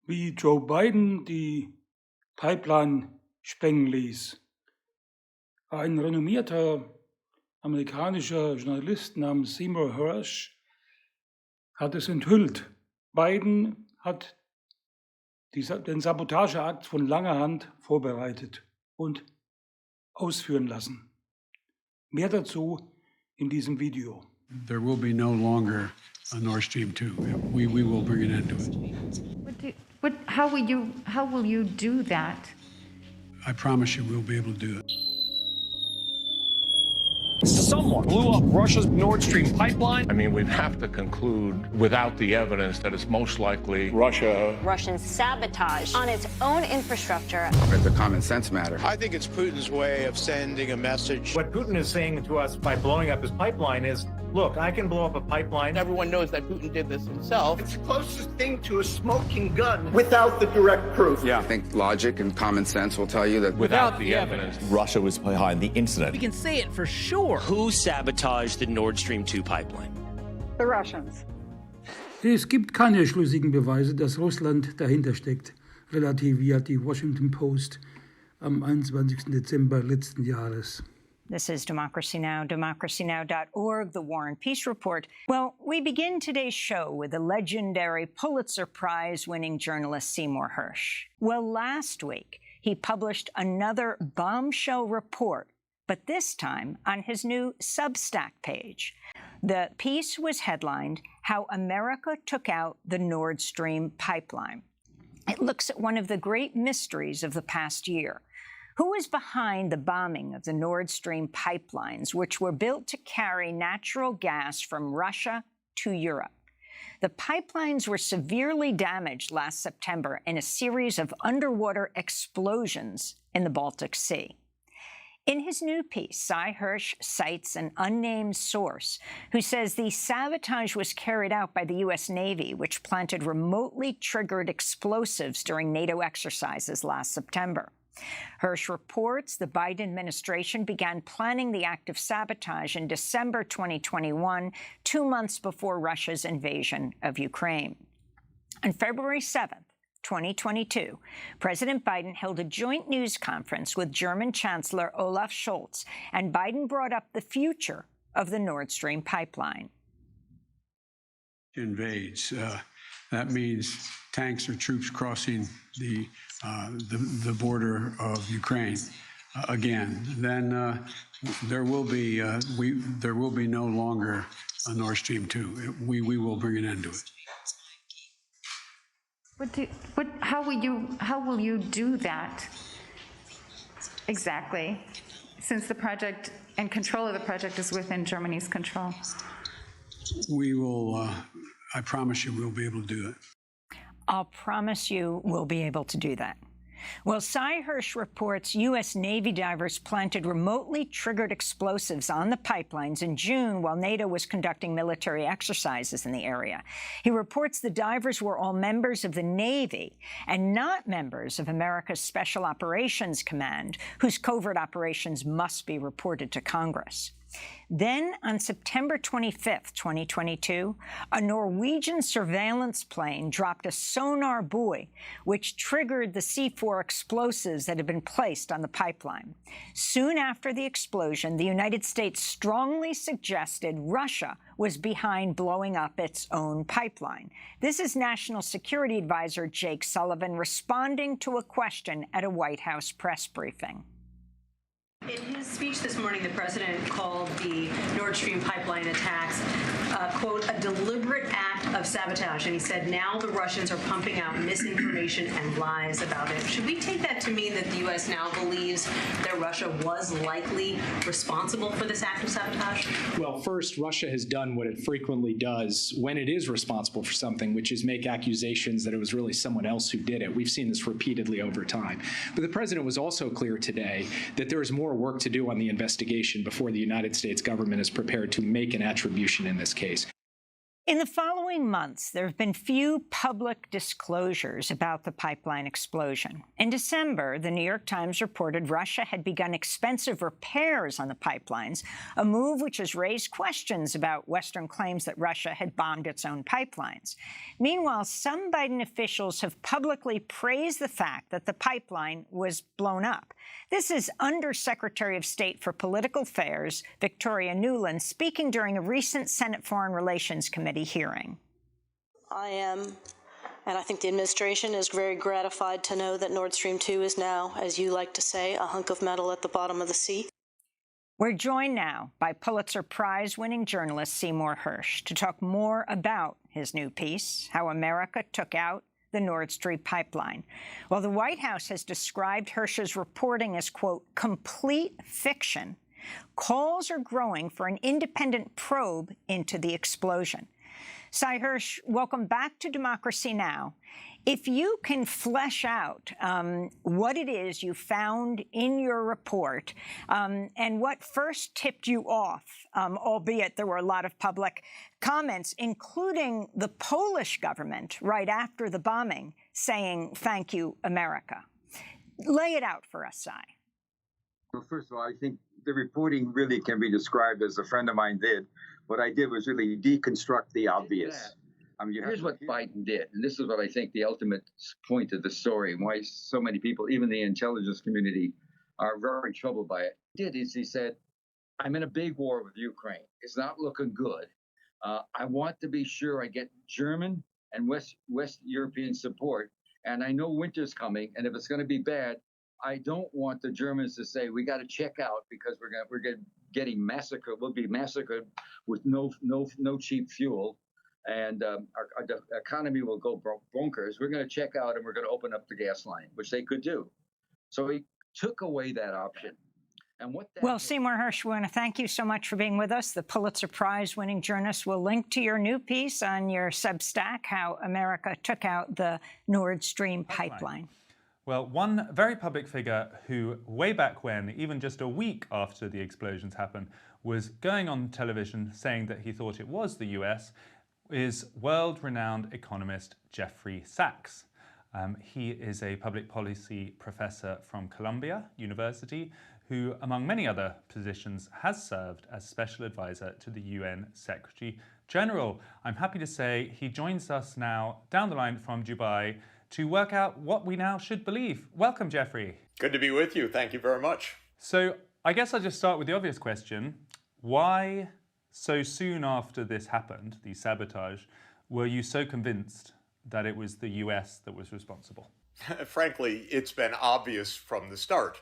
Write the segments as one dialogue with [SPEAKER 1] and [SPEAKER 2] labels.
[SPEAKER 1] wie Joe Biden die Pipeline sprengen ließ. Ein renommierter amerikanischer Journalist namens Seymour Hersh hat es enthüllt. Biden hat den Sabotageakt von langer Hand vorbereitet und ausführen lassen. Mehr dazu in diesem Video.
[SPEAKER 2] There will be no longer a Nord Stream 2. We will bring an end to it.
[SPEAKER 3] How will you do that?
[SPEAKER 2] I promise you we'll be able to do it.
[SPEAKER 4] Someone blew up Russia's Nord Stream pipeline. I mean, we have to conclude without the evidence that it's most likely
[SPEAKER 5] Russian sabotage on its own infrastructure.
[SPEAKER 6] It's a common sense matter.
[SPEAKER 7] I think it's Putin's way of sending a message.
[SPEAKER 8] What Putin is saying to us by blowing up his pipeline is, look, I can blow up a pipeline.
[SPEAKER 9] Everyone knows that Putin did this himself.
[SPEAKER 7] It's the closest thing to a smoking gun without the direct proof.
[SPEAKER 6] Yeah, I think logic and common sense will tell you that
[SPEAKER 4] without the evidence,
[SPEAKER 10] Russia was behind the incident.
[SPEAKER 9] We can say it for sure.
[SPEAKER 10] Who sabotaged the Nord Stream 2 pipeline?
[SPEAKER 11] The Russians.
[SPEAKER 1] Es gibt keine schlüssigen Beweise, dass Russland dahinter steckt, relativiert die Washington Post am 21. Dezember letzten Jahres.
[SPEAKER 12] This is Democracy Now!, democracynow.org, the War and Peace Report. Well, we begin today's show with the legendary Pulitzer Prize-winning journalist Seymour Hersh. Well, last week, he published another bombshell report, but this time on his new Substack page. The piece was headlined, How America Took Out the Nord Stream Pipeline. It looks at one of the great mysteries of the past year. Who is behind the bombing of the Nord Stream pipelines, which were built to carry natural gas from Russia to Europe? The pipelines were severely damaged last September in a series of underwater explosions in the Baltic Sea. In his new piece, Cy Hersh cites an unnamed source who says the sabotage was carried out by the U.S. Navy, which planted remotely triggered explosives during NATO exercises last September. Hersh reports the Biden administration began planning the act of sabotage in December 2021, 2 months before Russia's invasion of Ukraine. On February 7th, 2022, President Biden held a joint news conference with German Chancellor Olaf Scholz, and Biden brought up the future of the Nord Stream pipeline.
[SPEAKER 2] Invades. That means tanks or troops crossing the border of Ukraine again. Then there will be no longer a Nord Stream 2. We will bring an end to it.
[SPEAKER 3] How will you do that exactly? Since the project and control of the project is within Germany's control.
[SPEAKER 2] We will. I promise you, we'll be able to do it.
[SPEAKER 12] I'll promise you we'll be able to do that. Well, Cy Hersh reports U.S. Navy divers planted remotely triggered explosives on the pipelines in June while NATO was conducting military exercises in the area. He reports the divers were all members of the Navy and not members of America's Special Operations Command, whose covert operations must be reported to Congress. Then, on September 25th, 2022, a Norwegian surveillance plane dropped a sonar buoy, which triggered the C4 explosives that had been placed on the pipeline. Soon after the explosion, the United States strongly suggested Russia was behind blowing up its own pipeline. This is National Security Advisor Jake Sullivan responding to a question at a White House press briefing.
[SPEAKER 13] In his speech this morning, the president called the Nord Stream pipeline attacks, quote, a deliberate act of sabotage. And he said now the Russians are pumping out misinformation and lies about it. Should we take that to mean that the U.S. now believes that Russia was likely responsible for this act of sabotage?
[SPEAKER 14] Well, first, Russia has done what it frequently does when it is responsible for something, which is make accusations that it was really someone else who did it. We've seen this repeatedly over time. But the president was also clear today that there is more work to do on the investigation before the United States government is prepared to make an attribution in this case.
[SPEAKER 12] In the following months, there have been few public disclosures about the pipeline explosion. In December, the New York Times reported Russia had begun expensive repairs on the pipelines, a move which has raised questions about Western claims that Russia had bombed its own pipelines. Meanwhile, some Biden officials have publicly praised the fact that the pipeline was blown up. This is Undersecretary of State for Political Affairs Victoria Nuland speaking during a recent Senate Foreign Relations Committee hearing.
[SPEAKER 11] I am, and I think the administration is very gratified to know that Nord Stream 2 is now, as you like to say, a hunk of metal at the bottom of the sea.
[SPEAKER 12] We're joined now by Pulitzer Prize-winning journalist Seymour Hersh to talk more about his new piece, How America Took Out the Nord Stream Pipeline. Well, the White House has described Hersh's reporting as, quote, complete fiction. Calls are growing for an independent probe into the explosion. Sy Hersh, welcome back to Democracy Now! If you can flesh out what it is you found in your report and what first tipped you off, albeit there were a lot of public comments, including the Polish government right after the bombing saying, "Thank you, America." Lay it out for us, Sy.
[SPEAKER 15] Well, first of all, I think the reporting really can be described as a friend of mine did. What I did was really deconstruct the obvious. I mean, here's what Biden did, and this is what I think the ultimate point of the story, and why so many people, even the intelligence community, are very troubled by it. He said, I'm in a big war with Ukraine. It's not looking good. I want to be sure I get German and West European support, and I know winter's coming, and if it's going to be bad, I don't want the Germans to say we got to check out because we're getting massacred. We'll be massacred with no cheap fuel, and our economy will go bonkers. We're going to check out and we're going to open up the gas line, which they could do. So he took away that option. And well,
[SPEAKER 12] Seymour Hersh, we want to thank you so much for being with us. The Pulitzer Prize-winning journalist will link to your new piece on your Substack, How America Took Out the Nord Stream Pipeline.
[SPEAKER 16] Well, one very public figure who, way back when, even just a week after the explosions happened, was going on television saying that he thought it was the US, is world-renowned economist Jeffrey Sachs. He is a public policy professor from Columbia University who, among many other positions, has served as special advisor to the UN Secretary General. I'm happy to say he joins us now down the line from Dubai to work out what we now should believe. Welcome, Jeffrey.
[SPEAKER 17] Good to be with you. Thank you very much.
[SPEAKER 16] So I guess I'll just start with the obvious question. Why, so soon after this happened, the sabotage, were you so convinced that it was the US that was responsible?
[SPEAKER 17] Frankly, it's been obvious from the start.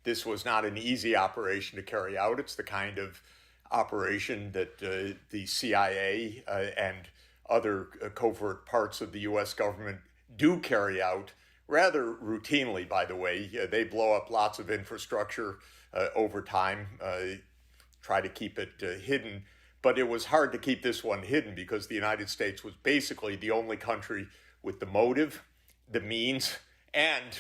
[SPEAKER 17] This was not an easy operation to carry out. It's the kind of operation that the CIA and other covert parts of the US government do carry out rather routinely, by the way. They blow up lots of infrastructure over time, try to keep it hidden. But it was hard to keep this one hidden because the United States was basically the only country with the motive, the means, and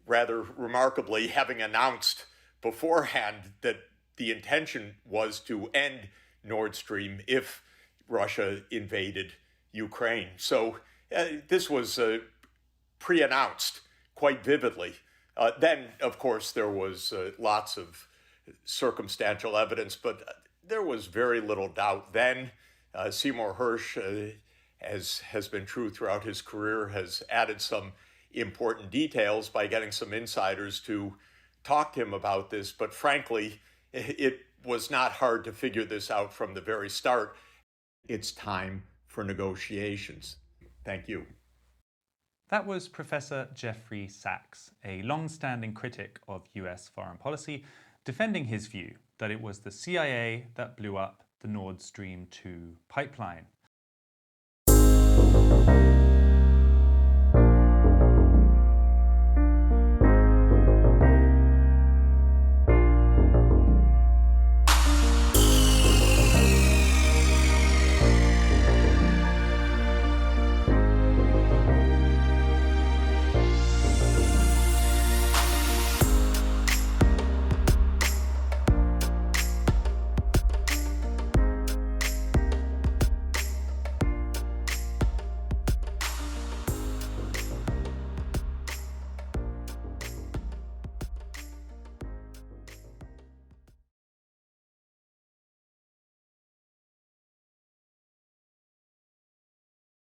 [SPEAKER 17] rather remarkably, having announced beforehand that the intention was to end Nord Stream if Russia invaded Ukraine. So this was pre-announced quite vividly. Then, of course, there was lots of circumstantial evidence, but there was very little doubt then. Seymour Hersh, as has been true throughout his career, has added some important details by getting some insiders to talk to him about this. But frankly, it was not hard to figure this out from the very start. It's time for negotiations. Thank you.
[SPEAKER 16] That was Professor Jeffrey Sachs, a long-standing critic of US foreign policy, defending his view that it was the CIA that blew up the Nord Stream 2 pipeline.